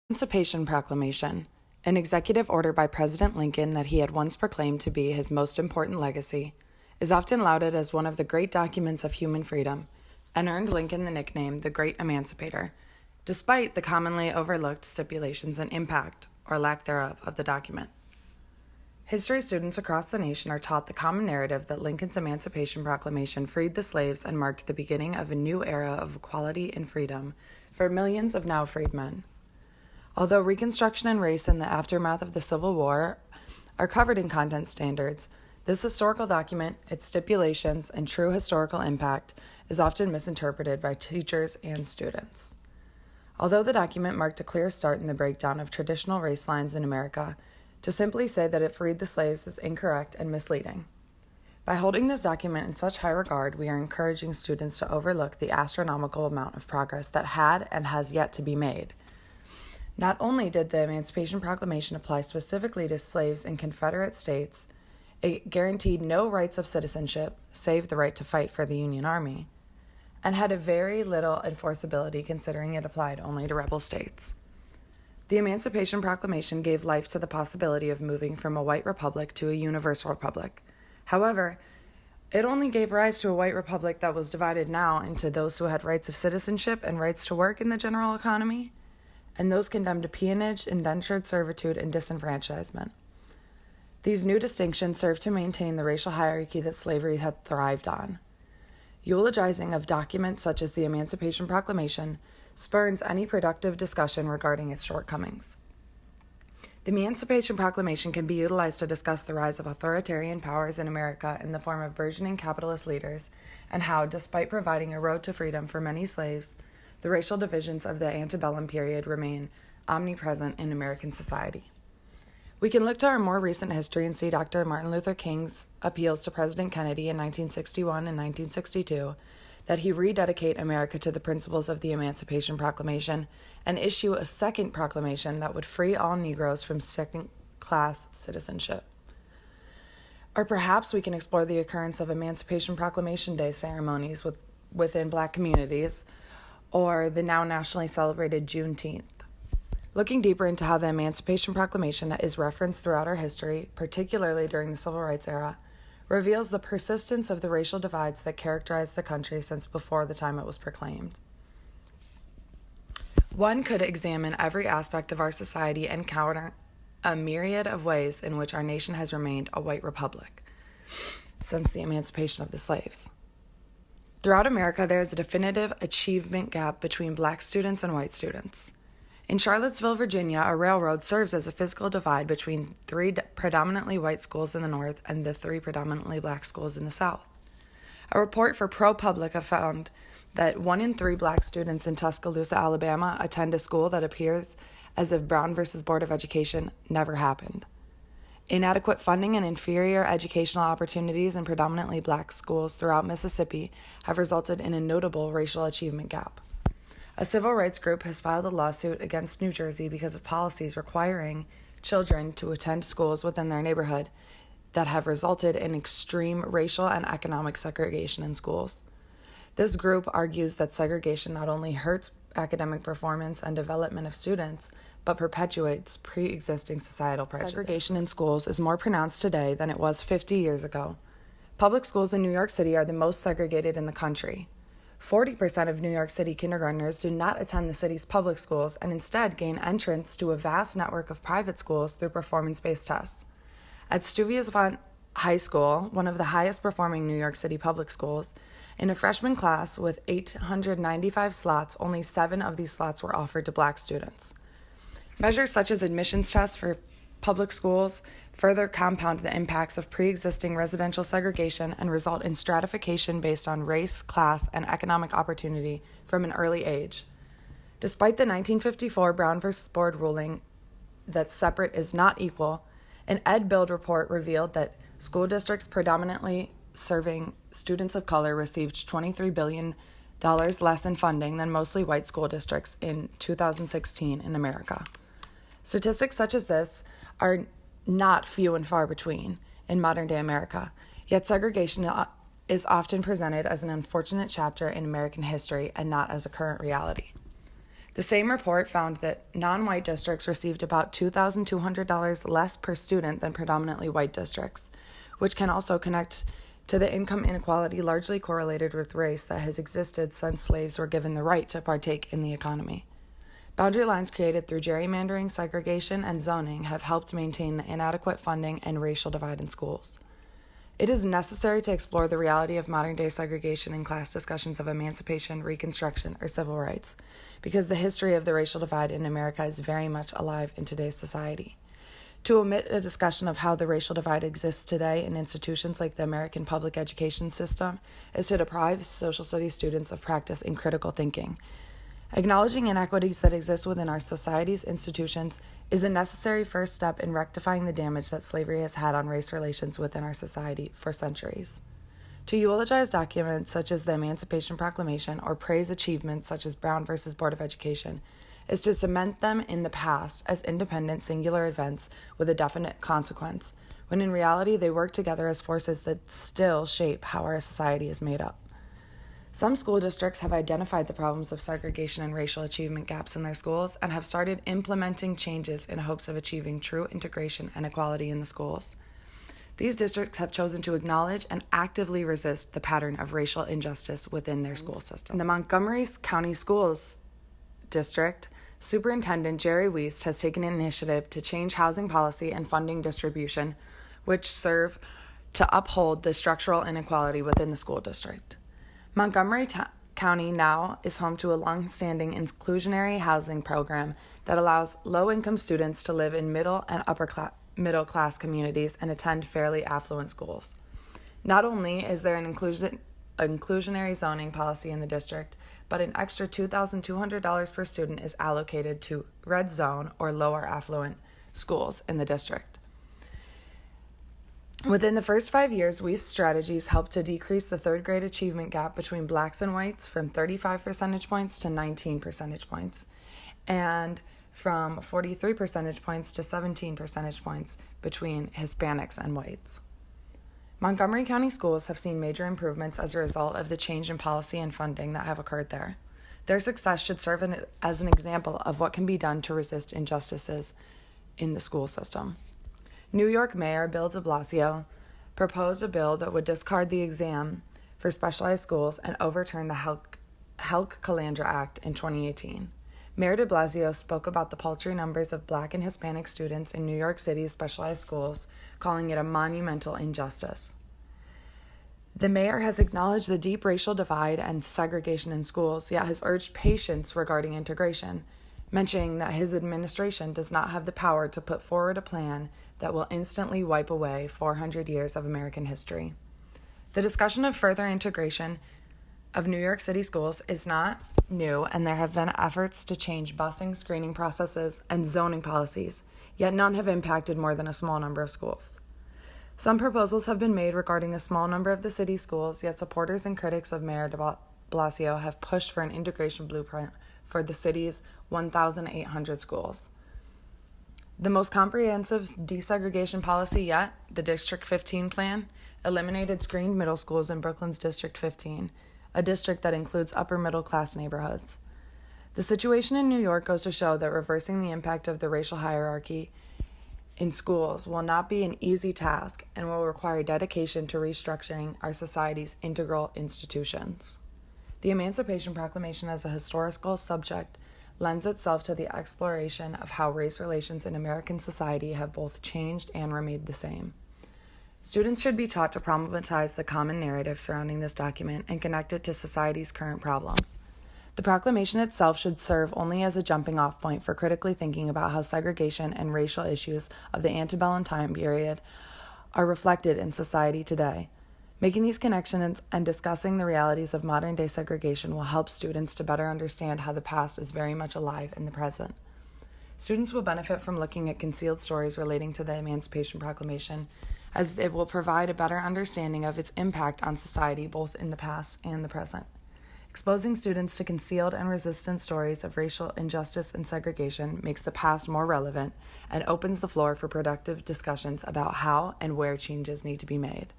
Emancipation Proclamation, an executive order by President Lincoln that he had once proclaimed to be his most important legacy, is often lauded as one of the great documents of human freedom and earned Lincoln the nickname the Great Emancipator, despite the commonly overlooked stipulations and impact, or lack thereof, of the document. History students across the nation are taught the common narrative that Lincoln's Emancipation Proclamation freed the slaves and marked the beginning of a new era of equality and freedom for millions of now freed men. Although Reconstruction and race in the aftermath of the Civil War are covered in content standards, this historical document, its stipulations, and true historical impact is often misinterpreted by teachers and students. Although the document marked a clear start in the breakdown of traditional race lines in America, to simply say that it freed the slaves is incorrect and misleading. By holding this document in such high regard, we are encouraging students to overlook the astronomical amount of progress that had and has yet to be made. Not only did the Emancipation Proclamation apply specifically to slaves in Confederate states, it guaranteed no rights of citizenship, save the right to fight for the Union Army, and had a very little enforceability considering it applied only to rebel states. The Emancipation Proclamation gave life to the possibility of moving from a white republic to a universal republic. However, it only gave rise to a white republic that was divided now into those who had rights of citizenship and rights to work in the general economy, and those condemned to peonage, indentured servitude, and disenfranchisement. These new distinctions served to maintain the racial hierarchy that slavery had thrived on. Eulogizing of documents such as the Emancipation Proclamation spurns any productive discussion regarding its shortcomings. The Emancipation Proclamation can be utilized to discuss the rise of authoritarian powers in America in the form of burgeoning capitalist leaders, and how, despite providing a road to freedom for many slaves, the racial divisions of the antebellum period remain omnipresent in American society. We can look to our more recent history and see Dr. Martin Luther King's appeals to President Kennedy in 1961 and 1962 that he rededicate America to the principles of the Emancipation Proclamation and issue a second proclamation that would free all Negroes from second-class citizenship. Or perhaps we can explore the occurrence of Emancipation Proclamation Day ceremonies within Black communities, or the now nationally celebrated Juneteenth. Looking deeper into how the Emancipation Proclamation is referenced throughout our history, particularly during the Civil Rights era, reveals the persistence of the racial divides that characterized the country since before the time it was proclaimed. One could examine every aspect of our society and counter a myriad of ways in which our nation has remained a white republic since the emancipation of the slaves. Throughout America, there is a definitive achievement gap between Black students and white students. In Charlottesville, Virginia, a railroad serves as a physical divide between 3 predominantly white schools in the north and the 3 predominantly Black schools in the south. A report for ProPublica found that 1 in 3 Black students in Tuscaloosa, Alabama, attend a school that appears as if Brown versus Board of Education never happened. Inadequate funding and inferior educational opportunities in predominantly Black schools throughout Mississippi have resulted in a notable racial achievement gap. A civil rights group has filed a lawsuit against New Jersey because of policies requiring children to attend schools within their neighborhood that have resulted in extreme racial and economic segregation in schools. This group argues that segregation not only hurts academic performance and development of students, but perpetuates pre-existing societal prejudice. Segregation in schools is more pronounced today than it was 50 years ago. Public schools in New York City are the most segregated in the country. 40% of New York City kindergartners do not attend the city's public schools and instead gain entrance to a vast network of private schools through performance-based tests. At Stuyvesant High School, one of the highest performing New York City public schools, in a freshman class with 895 slots, only 7 of these slots were offered to Black students. Measures such as admissions tests for public schools further compound the impacts of pre-existing residential segregation and result in stratification based on race, class, and economic opportunity from an early age. Despite the 1954 Brown v. Board ruling that separate is not equal, an Ed Build report revealed that school districts predominantly serving students of color received $23 billion less in funding than mostly white school districts in 2016 in America. Statistics such as this are not few and far between in modern-day America, yet segregation is often presented as an unfortunate chapter in American history and not as a current reality. The same report found that non-white districts received about $2,200 less per student than predominantly white districts, which can also connect to the income inequality largely correlated with race that has existed since slaves were given the right to partake in the economy. Boundary lines created through gerrymandering, segregation, and zoning have helped maintain the inadequate funding and racial divide in schools. It is necessary to explore the reality of modern-day segregation in class discussions of emancipation, Reconstruction, or civil rights, because the history of the racial divide in America is very much alive in today's society. To omit a discussion of how the racial divide exists today in institutions like the American public education system is to deprive social studies students of practice in critical thinking. Acknowledging inequities that exist within our society's institutions is a necessary first step in rectifying the damage that slavery has had on race relations within our society for centuries. To eulogize documents such as the Emancipation Proclamation or praise achievements such as Brown versus Board of Education is to cement them in the past as independent singular events with a definite consequence, when in reality they work together as forces that still shape how our society is made up. Some school districts have identified the problems of segregation and racial achievement gaps in their schools and have started implementing changes in hopes of achieving true integration and equality in the schools. These districts have chosen to acknowledge and actively resist the pattern of racial injustice within their school system. In the Montgomery County Schools District, Superintendent Jerry Wiest has taken an initiative to change housing policy and funding distribution, which serve to uphold the structural inequality within the school district. Montgomery County now is home to a long-standing inclusionary housing program that allows low-income students to live in middle and middle-class communities and attend fairly affluent schools. Not only is there an inclusionary zoning policy in the district, but an extra $2,200 per student is allocated to red zone or lower affluent schools in the district. Within the first 5 years, Wiest's strategies helped to decrease the third grade achievement gap between blacks and whites from 35 percentage points to 19 percentage points, and from 43 percentage points to 17 percentage points between Hispanics and whites. Montgomery County schools have seen major improvements as a result of the change in policy and funding that have occurred there. Their success should serve as an example of what can be done to resist injustices in the school system. New York Mayor Bill de Blasio proposed a bill that would discard the exam for specialized schools and overturn the Helk-Calandra Act in 2018. Mayor de Blasio spoke about the paltry numbers of Black and Hispanic students in New York City's specialized schools, calling it a monumental injustice. The mayor has acknowledged the deep racial divide and segregation in schools, yet has urged patience regarding integration, mentioning that his administration does not have the power to put forward a plan that will instantly wipe away 400 years of American history. The discussion of further integration of New York City schools is not new, and there have been efforts to change busing, screening processes, and zoning policies, yet none have impacted more than a small number of schools. Some proposals have been made regarding a small number of the city's schools, yet supporters and critics of Mayor de Blasio have pushed for an integration blueprint for the city's 1,800 schools. The most comprehensive desegregation policy yet, the District 15 plan, eliminated screened middle schools in Brooklyn's District 15, a district that includes upper middle class neighborhoods. The situation in New York goes to show that reversing the impact of the racial hierarchy in schools will not be an easy task and will require dedication to restructuring our society's integral institutions. The Emancipation Proclamation as a historical subject lends itself to the exploration of how race relations in American society have both changed and remained the same. Students should be taught to problematize the common narrative surrounding this document and connect it to society's current problems. The proclamation itself should serve only as a jumping-off point for critically thinking about how segregation and racial issues of the antebellum time period are reflected in society today. Making these connections and discussing the realities of modern-day segregation will help students to better understand how the past is very much alive in the present. Students will benefit from looking at concealed stories relating to the Emancipation Proclamation, as it will provide a better understanding of its impact on society both in the past and the present. Exposing students to concealed and resistant stories of racial injustice and segregation makes the past more relevant and opens the floor for productive discussions about how and where changes need to be made.